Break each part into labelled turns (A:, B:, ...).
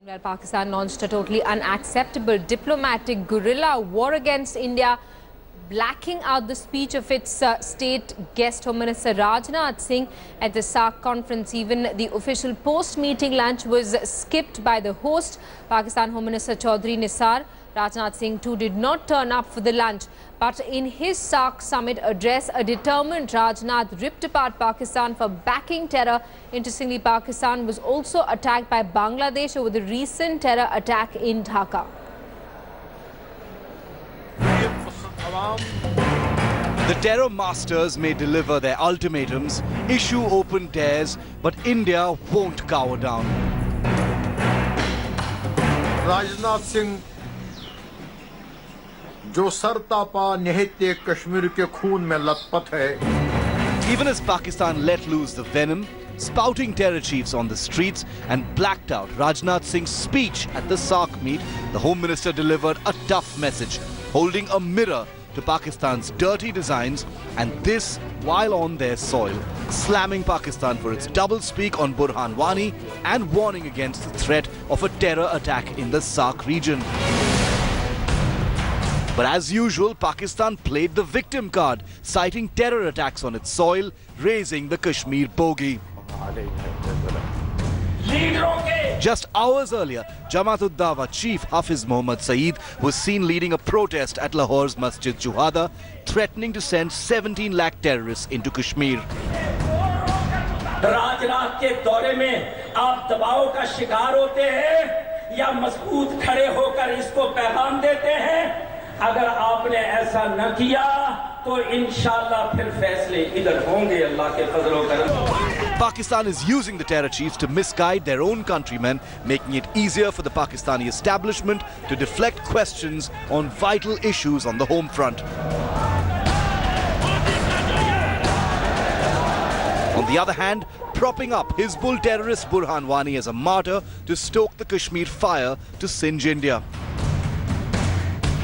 A: Well, Pakistan launched a totally unacceptable diplomatic guerrilla war against India, blacking out the speech of its state guest Home Minister Rajnath Singh at the SAARC conference. Even the official post-meeting lunch was skipped by the host, Pakistan Home Minister Chaudhry Nisar. Rajnath Singh too did not turn up for the lunch. But in his SAARC summit address, a determined Rajnath ripped apart Pakistan for backing terror. Interestingly, Pakistan was also attacked by Bangladesh over the recent terror attack in Dhaka.
B: The terror masters may deliver their ultimatums, issue open dares, but India won't cower down.
C: Rajnath Singh जो सरतापा निहित्य कश्मीर के खून में लथपथ है.
B: Even as Pakistan let loose the venom, spouting terror chiefs on the streets and blacked out Rajnath Singh's speech at the SAARC meet, the Home Minister delivered a tough message, holding a mirror to Pakistan's dirty designs, and this while on their soil, slamming Pakistan for its doublespeak on Burhan Wani and warning against the threat of a terror attack in the SAARC region. But as usual, Pakistan played the victim card, citing terror attacks on its soil, raising the Kashmir bogey. Just hours earlier, Jamaat-ud-Dawa chief Hafiz Mohammad Saeed was seen leading a protest at Lahore's Masjid Juhada, threatening to send 17 lakh terrorists into Kashmir.
D: Rajnath के दौरे में आप दबाव का शिकार होते हैं या मजबूत खड़े होकर इसको पैगाम देते हैं. अगर आपने ऐसा न किया तो इंशाअल्लाह फिर फैसले इधर होंगे अल्लाह के फजल व करम.
B: Pakistan is using the terror chiefs to misguide their own countrymen, making it easier for the Pakistani establishment to deflect questions on vital issues on the home front. On the other hand, propping up Hizbul terrorist Burhan Wani as a martyr to stoke the Kashmir fire to singe India.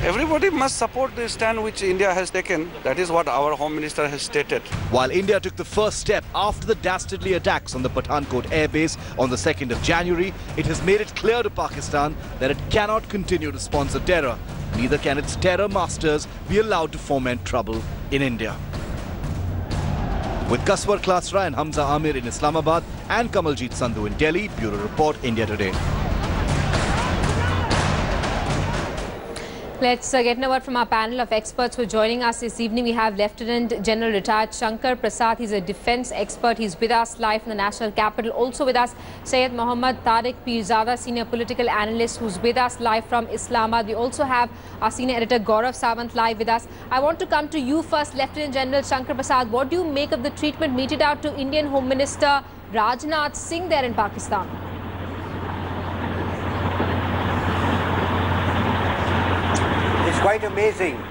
E: Everybody must support the stand which India has taken. That is what our Home Minister has stated.
B: While India took the first step after the dastardly attacks on the Pathankot air base on the 2nd of January, it has made it clear to Pakistan that it cannot continue to sponsor terror. Neither can its terror masters be allowed to foment trouble in India. With Kaswar Klasra and Hamza Amir in Islamabad and Kamaljit Sandhu in Delhi, Bureau Report, India Today.
A: Let's get a word from our panel of experts who are joining us this evening. We have Lieutenant General Retired Shankar Prasad. He's a defence expert. He's with us live from the national capital. Also with us, Syed Mohammad Tariq Pirzada, senior political analyst, who's with us live from Islamabad. We also have our senior editor Gaurav Sawant live with us. I want to come to you first, Lieutenant General Shankar Prasad. What do you make of the treatment meted out to Indian Home Minister Rajnath Singh there in Pakistan?
F: It's quite amazing.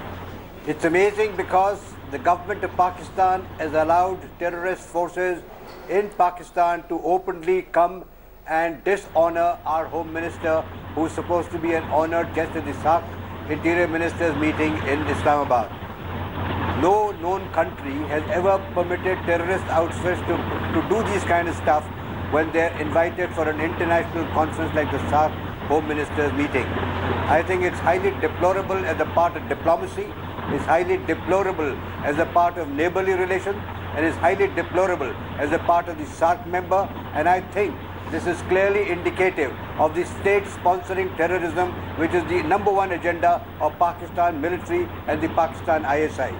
F: It's amazing because the government of Pakistan has allowed terrorist forces in Pakistan to openly come and dishonor our Home Minister, who is supposed to be an honored guest at the SAARC Interior Ministers meeting in Islamabad. No known country has ever permitted terrorist outfits to do these kind of stuff when they're invited for an international conference like the SAARC Home Ministers meeting. I think it's highly deplorable as a part of diplomacy, it's highly deplorable as a part of neighborly relations, and it's highly deplorable as a part of the SAARC member, and I think this is clearly indicative of the state sponsoring terrorism, which is the #1 agenda of Pakistan military and the Pakistan ISI.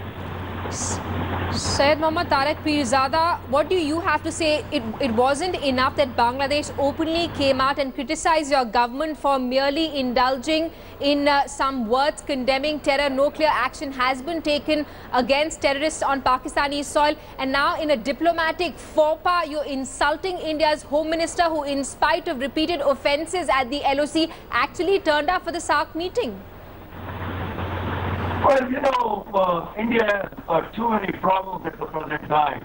A: Syed Mohammad Tariq Pirzada, what do you have to say? It wasn't enough that Bangladesh openly came out and criticized your government for merely indulging in some words condemning terror. No clear action has been taken against terrorists on Pakistani soil. And now in a diplomatic faux pas, you're insulting India's Home Minister, who in spite of repeated offences at the LOC actually turned up for the SAARC meeting.
G: Well, you know, India has too many problems at the present time.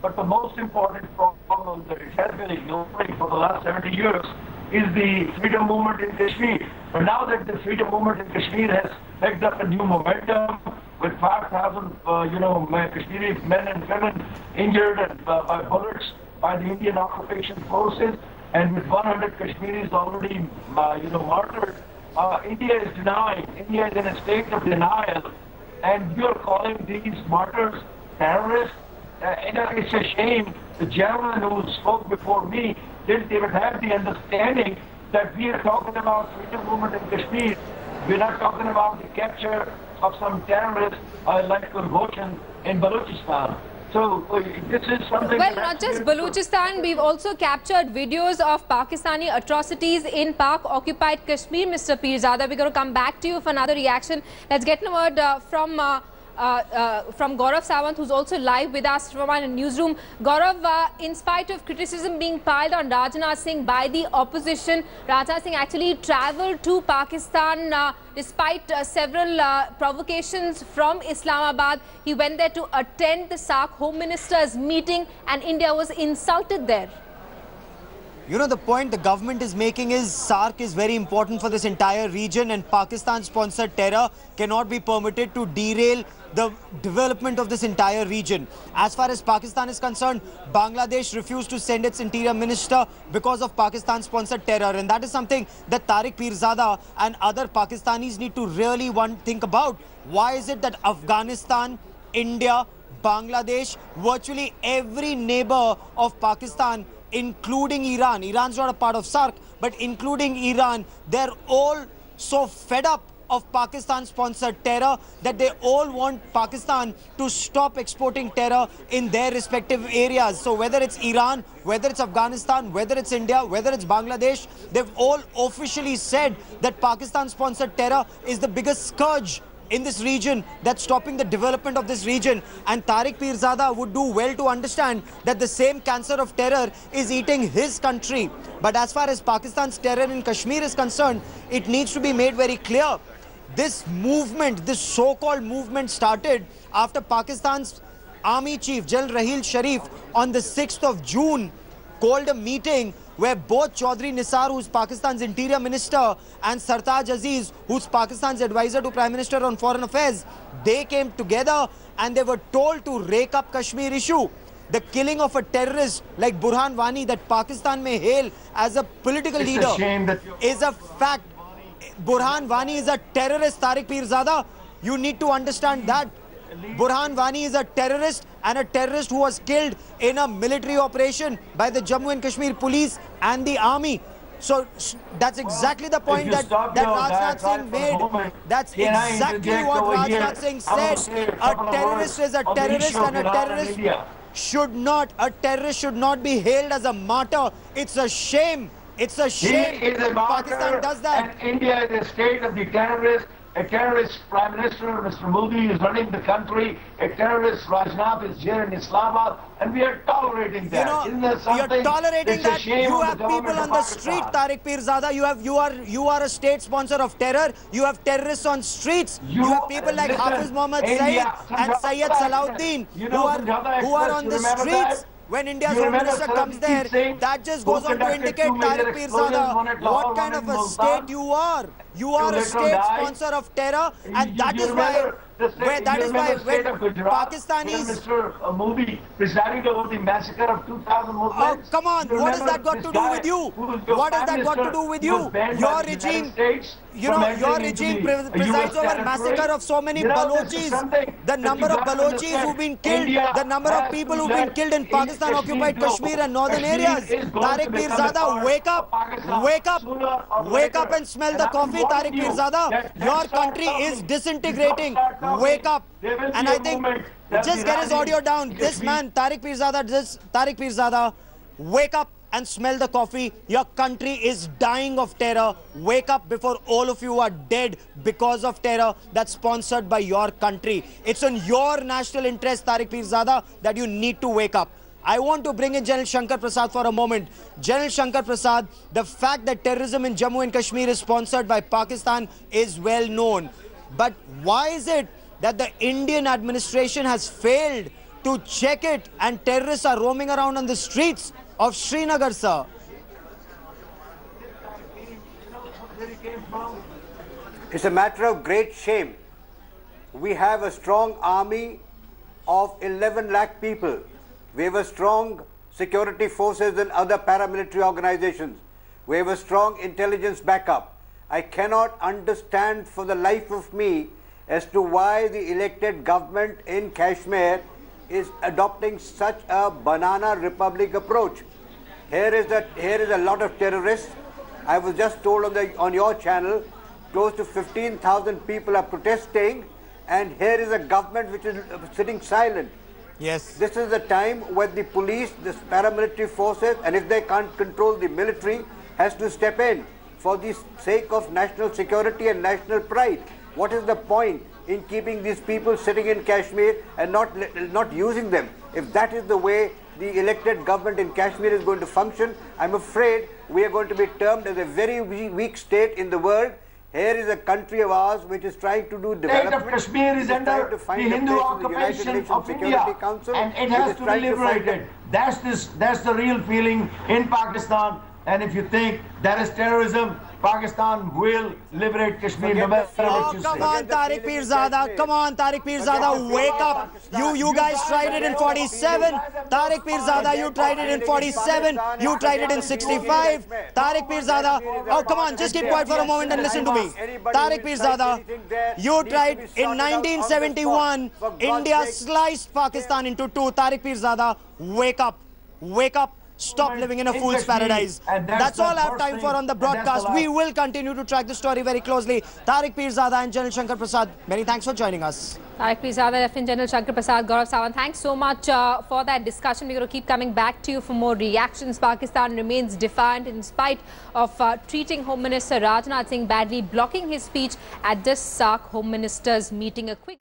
G: But the most important problem that it has been ignoring for the last 70 years is the freedom movement in Kashmir. But now that the freedom movement in Kashmir has picked up a new momentum with 5,000, Kashmiri men and women injured by bullets by the Indian occupation forces, and with 100 Kashmiris already, martyred, India is denying. India is in a state of denial, and you're calling these martyrs terrorists. It's a shame. The gentleman who spoke before me didn't even have the understanding that we are talking about freedom movement in Kashmir. We're not talking about the capture of some terrorist like Gulboshan in Balochistan. So this is something.
A: Well, not just Balochistan, we've also captured videos of Pakistani atrocities in Pak-occupied Kashmir. Mr. Pirzada, we're going to come back to you for another reaction. Let's get a word from Gaurav Sawant, who's also live with us from our newsroom. Gaurav, in spite of criticism being piled on Rajnath Singh by the opposition, Rajnath Singh actually travelled to Pakistan despite several provocations from Islamabad. He went there to attend the SAARC Home Minister's meeting, and India was insulted there.
H: You know, the point the government is making is SAARC is very important for this entire region, and Pakistan-sponsored terror cannot be permitted to derail the development of this entire region. As far as Pakistan is concerned, Bangladesh refused to send its interior minister because of Pakistan-sponsored terror, and that is something that Tariq Pirzada and other Pakistanis need to really think about. Why is it that Afghanistan, India, Bangladesh, virtually every neighbor of Pakistan, including Iran. Iran's not a part of SAARC, but including Iran, they're all so fed up of Pakistan-sponsored terror that they all want Pakistan to stop exporting terror in their respective areas. So whether it's Iran, whether it's Afghanistan, whether it's India, whether it's Bangladesh, they've all officially said that Pakistan-sponsored terror is the biggest scourge in this region that's stopping the development of this region. And Tariq Pirzada would do well to understand that the same cancer of terror is eating his country. But as far as Pakistan's terror in Kashmir is concerned, it needs to be made very clear. This movement, this so-called movement started after Pakistan's army chief, General Raheel Sharif, on the 6th of June, called a meeting where both Chaudhry Nisar, who's Pakistan's interior minister, and Sartaj Aziz, who's Pakistan's advisor to Prime Minister on Foreign Affairs, they came together and they were told to rake up Kashmir issue. The killing of a terrorist like Burhan Wani, that Pakistan may hail as a political leader, is a fact. Burhan Wani is a terrorist, Tariq Pirzada. You need to understand that. Burhan Wani is a terrorist, and a terrorist who was killed in a military operation by the Jammu and Kashmir police and the army. So that's exactly the point that Rajnath Singh made. That's exactly what Rajnath Singh said. A terrorist is a terrorist, and a terrorist should not be hailed as a martyr. It's a shame. It's a shame Pakistan does that.
G: And India is a state of the terrorist. A terrorist Prime Minister, Mr. Modi, is running the country. A terrorist Rajnath is here in Islamabad, and we are tolerating that.
H: You know, you're tolerating that. You have people on the street, Tariq Pirzada. You are a state sponsor of terror. You have terrorists on streets. You have people like Hafiz Mohammad Saeed and Syed Salahuddin who are on the streets. When India's Home Minister comes there, that just goes on to indicate, Tariq Pirzada, what kind of a state you are. You are a state sponsor of terror, and that is why when Pakistanis...
G: Mr. Modi presiding over the massacre of 2,000 Muslims.
H: Oh, come on, what has that got to do with you? What has that got to do with you? Your regime, your regime presides over massacre of so many Balochis. The number of Balochis who've been killed, the number of people who've been killed in Pakistan-occupied Kashmir and northern areas. Tariq Pirzada, wake up, wake up, wake up and smell the coffee, Tariq Pirzada. Your country is disintegrating. Wake up. And I think, just get his audio down. This man, Tariq Pirzada, wake up and smell the coffee. Your country is dying of terror. Wake up before all of you are dead because of terror that's sponsored by your country. It's in your national interest, Tariq Pirzada, that you need to wake up. I want to bring in General Shankar Prasad for a moment. General Shankar Prasad, the fact that terrorism in Jammu and Kashmir is sponsored by Pakistan is well known. But why is it that the Indian administration has failed to check it and terrorists are roaming around on the streets of Srinagar, sir?
F: It's a matter of great shame. We have a strong army of 11 lakh people. We have a strong security forces and other paramilitary organizations. We have a strong intelligence backup. I cannot understand for the life of me as to why the elected government in Kashmir is adopting such a banana republic approach. Here is a lot of terrorists. I was just told on your channel, close to 15,000 people are protesting, and here is a government which is sitting silent.
H: Yes.
F: This is the time when the police, the paramilitary forces, and if they can't control the military, has to step in for the sake of national security and national pride. What is the point in keeping these people sitting in Kashmir and not using them? If that is the way the elected government in Kashmir is going to function, I'm afraid we are going to be termed as a very weak state in the world. Here is a country of ours which is trying to do development.
G: State of Kashmir is under the Hindu occupation of India, and it has to be liberated. That's the real feeling in Pakistan. And if you think that is terrorism, Pakistan will liberate Kashmir no matter what you say.
H: Come on, Tariq Pirzada. Come on, Tariq Pirzada. Wake up. You guys tried it in 47. Tariq Pirzada, you tried it in 47. You tried it in 65. Tariq Pirzada. Oh, come on. Just keep quiet for a moment and listen to me. Tariq Pirzada, you tried in 1971. India sliced Pakistan into two. Tariq Pirzada, wake up. Wake up. Stop living in a fool's paradise. That's all I have time for on the broadcast. We will continue to track the story very closely. Tariq Pirzada and General Shankar Prasad, many thanks for joining us.
A: Tariq Pirzada, Lieutenant General Shankar Prasad, Gaurav Sawant, thanks so much for that discussion. We're going to keep coming back to you for more reactions. Pakistan remains defiant in spite of treating Home Minister Rajnath Singh badly, blocking his speech at this SAARC Home Ministers meeting. A quick...